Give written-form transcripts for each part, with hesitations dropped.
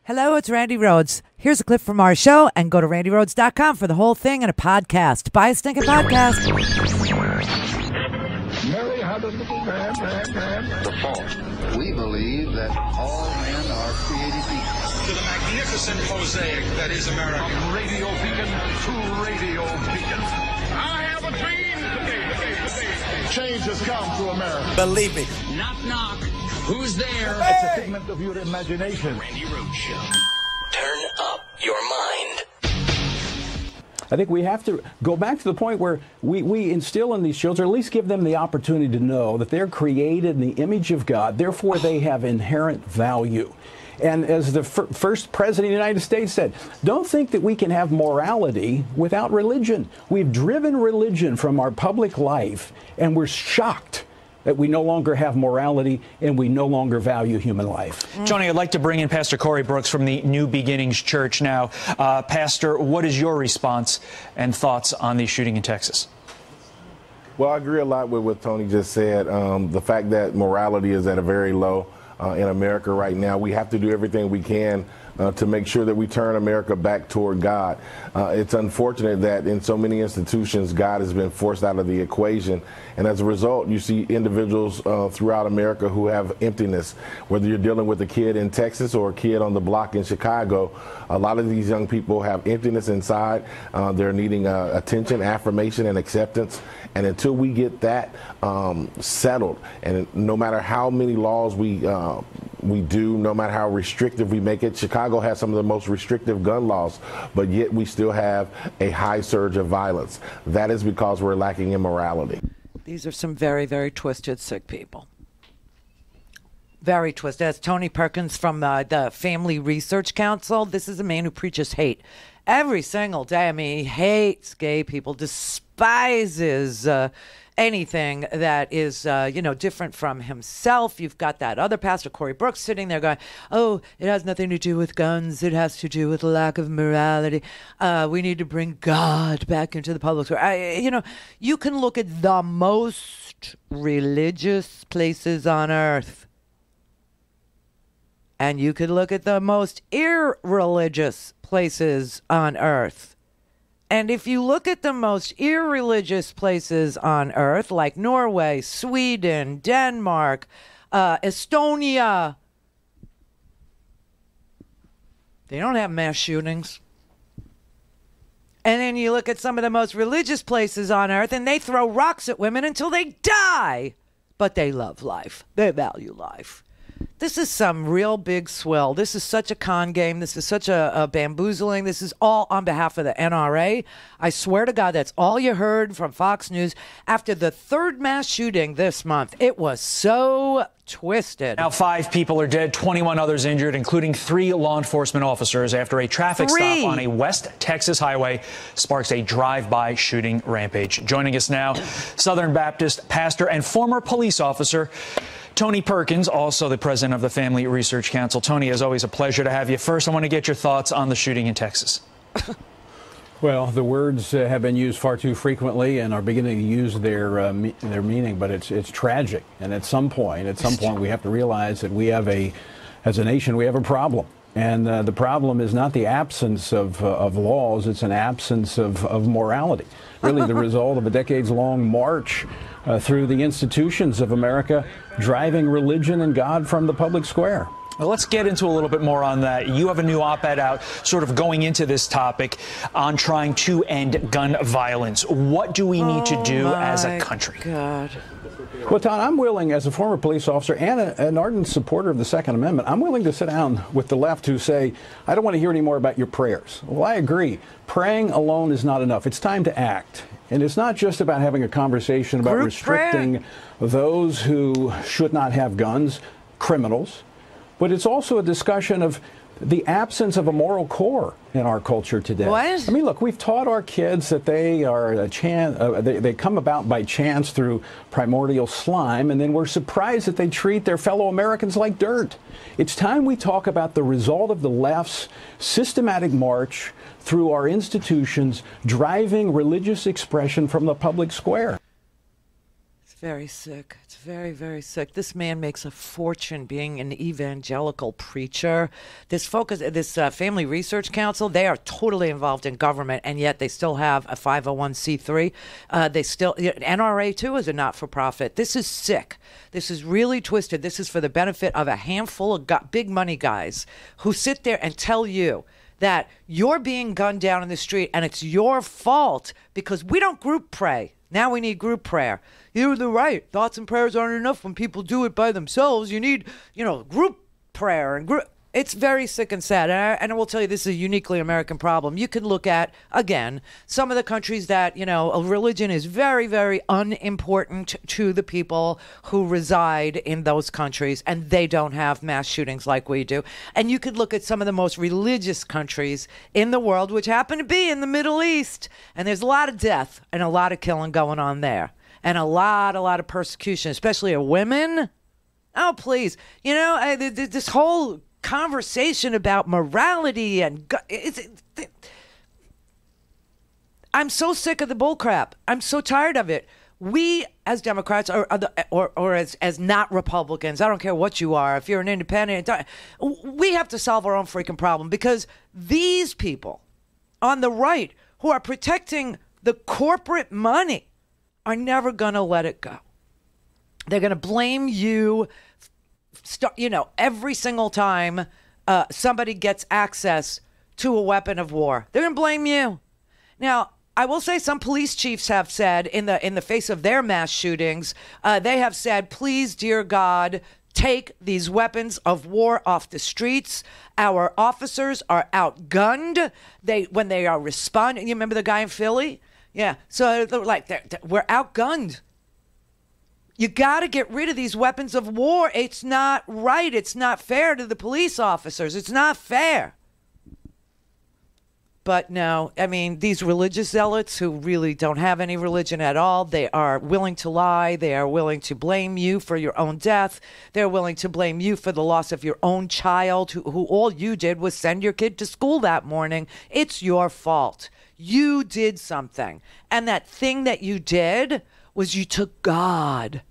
Hello, it's Randi Rhodes. Here's a clip from our show, and go to randirhodes.com for the whole thing and a podcast. Buy a stinking podcast. Mary had a little man. The fall. We believe that all men are created equal. To the magnificent mosaic that is America. From radio beacon to radio beacon. I have a dream today. Change has come to America. Believe me. Knock, knock. Who's there? It's a figment of your imagination. Randi Rhodes Show. Turn up your mind. I think we have to go back to the point where we instill in these children, or at least give them the opportunity to know that they're created in the image of God, therefore they have inherent value. And as the first president of the United States said, don't think that we can have morality without religion. We've driven religion from our public life, and we're shocked that we no longer have morality and we no longer value human life. Johnny, I'd like to bring in Pastor Cory Brooks from the New Beginnings Church now. Pastor, what is your response and thoughts on the shooting in Texas? Well, I agree a lot with what Tony just said. The fact that morality is at a very low in America right now. We have to do everything we can to make sure that we turn America back toward God. It's unfortunate that in so many institutions, God has been forced out of the equation. And as a result, you see individuals throughout America who have emptiness. Whether you're dealing with a kid in Texas or a kid on the block in Chicago, a lot of these young people have emptiness inside. They're needing attention, affirmation, and acceptance. And until we get that settled, and no matter how many laws we do, no matter how restrictive we make it, Chicago has some of the most restrictive gun laws, but yet we still have a high surge of violence. That is because we're lacking in morality. These are some very, very twisted, sick people. Very twisted. That's Tony Perkins from the Family Research Council. This is a man who preaches hate every single day. I mean, he hates gay people, despises anything that is, different from himself. You've got that other pastor, Cory Brooks, sitting there going, oh, it has nothing to do with guns. It has to do with lack of morality. We need to bring God back into the public square. You can look at the most religious places on earth, and you could look at the most irreligious places on earth. And if you look at the most irreligious places on earth, like Norway, Sweden, Denmark, Estonia, they don't have mass shootings. And then you look at some of the most religious places on earth, and they throw rocks at women until they die. But they love life. They value life. This is some real big swill. This is such a con game. This is such a bamboozling. This is all on behalf of the NRA. I swear to God, that's all you heard from Fox News. After the third mass shooting this month, it was so twisted. Now 5 people are dead, 21 others injured, including 3 law enforcement officers after a traffic stop on a West Texas highway sparks a drive-by shooting rampage. Joining us now, Southern Baptist pastor and former police officer Tony Perkins, also the president of the Family Research Council. Tony, as always, a pleasure to have you. First, I want to get your thoughts on the shooting in Texas. Well, the words have been used far too frequently and are beginning to use their meaning, but it's tragic. And at some point, we have to realize that as a nation, we have a problem. And the problem is not the absence of laws, it's an absence of morality. Really the result of a decades-long march through the institutions of America, driving religion and God from the public square. Well, let's get into a little bit more on that. You have a new op-ed out sort of going into this topic on trying to end gun violence. What do we need to do as a country? God. Well, Todd, I'm willing, as a former police officer and an ardent supporter of the Second Amendment, I'm willing to sit down with the left who say, I don't want to hear any more about your prayers. Well, I agree. Praying alone is not enough. It's time to act. And it's not just about having a conversation about restricting those who should not have guns, criminals, but it's also a discussion of the absence of a moral core in our culture today. What? I mean, look, we've taught our kids that they are they come about by chance through primordial slime, and then we're surprised that they treat their fellow Americans like dirt. It's time we talk about the result of the left's systematic march through our institutions, driving religious expression from the public square. It's Very sick. It's very, very sick. This man makes a fortune being an evangelical preacher. This Family Research Council, they are totally involved in government, and yet they still have a 501c3. NRA too is a not-for-profit. This is sick. This is really twisted. This is for the benefit of a handful of big money guys who sit there and tell you that you're being gunned down in the street and it's your fault because we don't group pray. Now we need group prayer. You're the right. Thoughts and prayers aren't enough when people do it by themselves. You need, group prayer and group. It's very sick and sad. And I will tell you, this is a uniquely American problem. You can look at, again, some of the countries that, a religion is very, very unimportant to the people who reside in those countries, and they don't have mass shootings like we do. And you could look at some of the most religious countries in the world, which happen to be in the Middle East. And there's a lot of death and a lot of killing going on there. And a lot of persecution, especially of women. Oh, please. This whole conversation about morality and I'm so sick of the bullcrap. I'm so tired of it. We as Democrats or as not Republicans, I don't care what you are, if you're an independent, we have to solve our own freaking problem, because these people on the right who are protecting the corporate money are never going to let it go. They're going to blame you every single time somebody gets access to a weapon of war. They're going to blame you. Now, I will say some police chiefs have said in the face of their mass shootings, they have said, please, dear God, take these weapons of war off the streets. Our officers are outgunned. When they are responding, you remember the guy in Philly? Yeah. So we're outgunned. You got to get rid of these weapons of war. It's not right. It's not fair to the police officers. It's not fair. But no, I mean, these religious zealots who really don't have any religion at all, they are willing to lie. They are willing to blame you for your own death. They're willing to blame you for the loss of your own child, who all you did was send your kid to school that morning. It's your fault. You did something. And that thing that you did was you took God.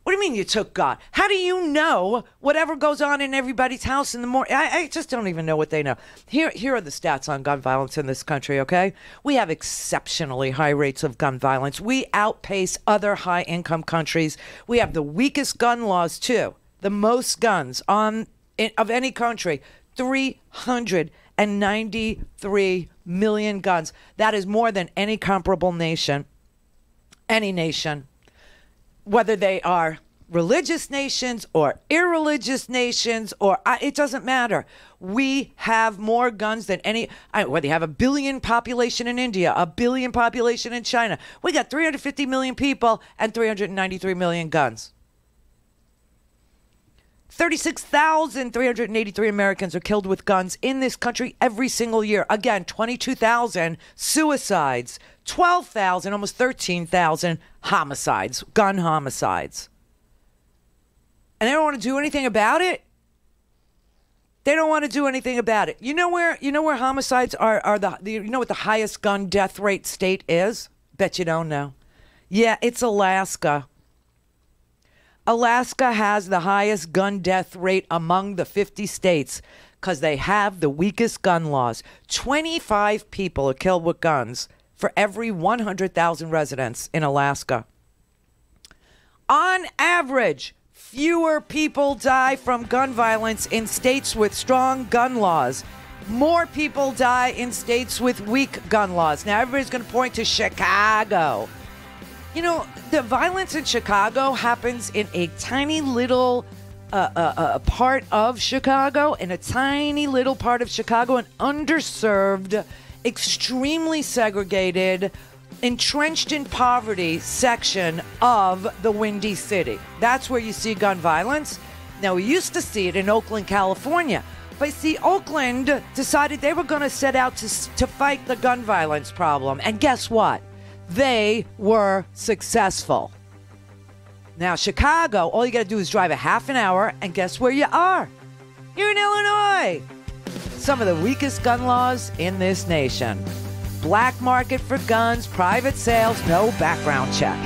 What do you mean you took God? How do you know whatever goes on in everybody's house in the morning? I just don't even know what they know. Here are the stats on gun violence in this country, okay? We have exceptionally high rates of gun violence. We outpace other high-income countries. We have the weakest gun laws, too. The most guns of any country. 393 million guns. That is more than any comparable nation. Any nation. Whether they are religious nations or irreligious nations, it doesn't matter. We have more guns than whether you have a billion population in India, a billion population in China. We got 350 million people and 393 million guns. 36,383 Americans are killed with guns in this country every single year. Again, 22,000 suicides, 12,000, almost 13,000 homicides, gun homicides. And they don't want to do anything about it? They don't want to do anything about it. You know where homicides are you know what the highest gun death rate state is? Bet you don't know. Yeah, it's Alaska. Alaska has the highest gun death rate among the 50 states because they have the weakest gun laws. 25 people are killed with guns for every 100,000 residents in Alaska. On average, fewer people die from gun violence in states with strong gun laws. More people die in states with weak gun laws. Now, everybody's going to point to Chicago. You know, the violence in Chicago happens in a tiny little part of Chicago, an underserved, extremely segregated, entrenched in poverty section of the Windy City. That's where you see gun violence. Now, we used to see it in Oakland, California. But see, Oakland decided they were going to set out to fight the gun violence problem. And guess what? They were successful. Now, Chicago, all you got to do is drive a half an hour, and guess where you are? You're in Illinois. Some of the weakest gun laws in this nation. Black market for guns, private sales, no background check.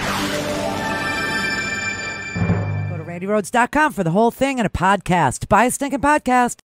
RandiRhodes.com for the whole thing and a podcast. Buy a stinking podcast.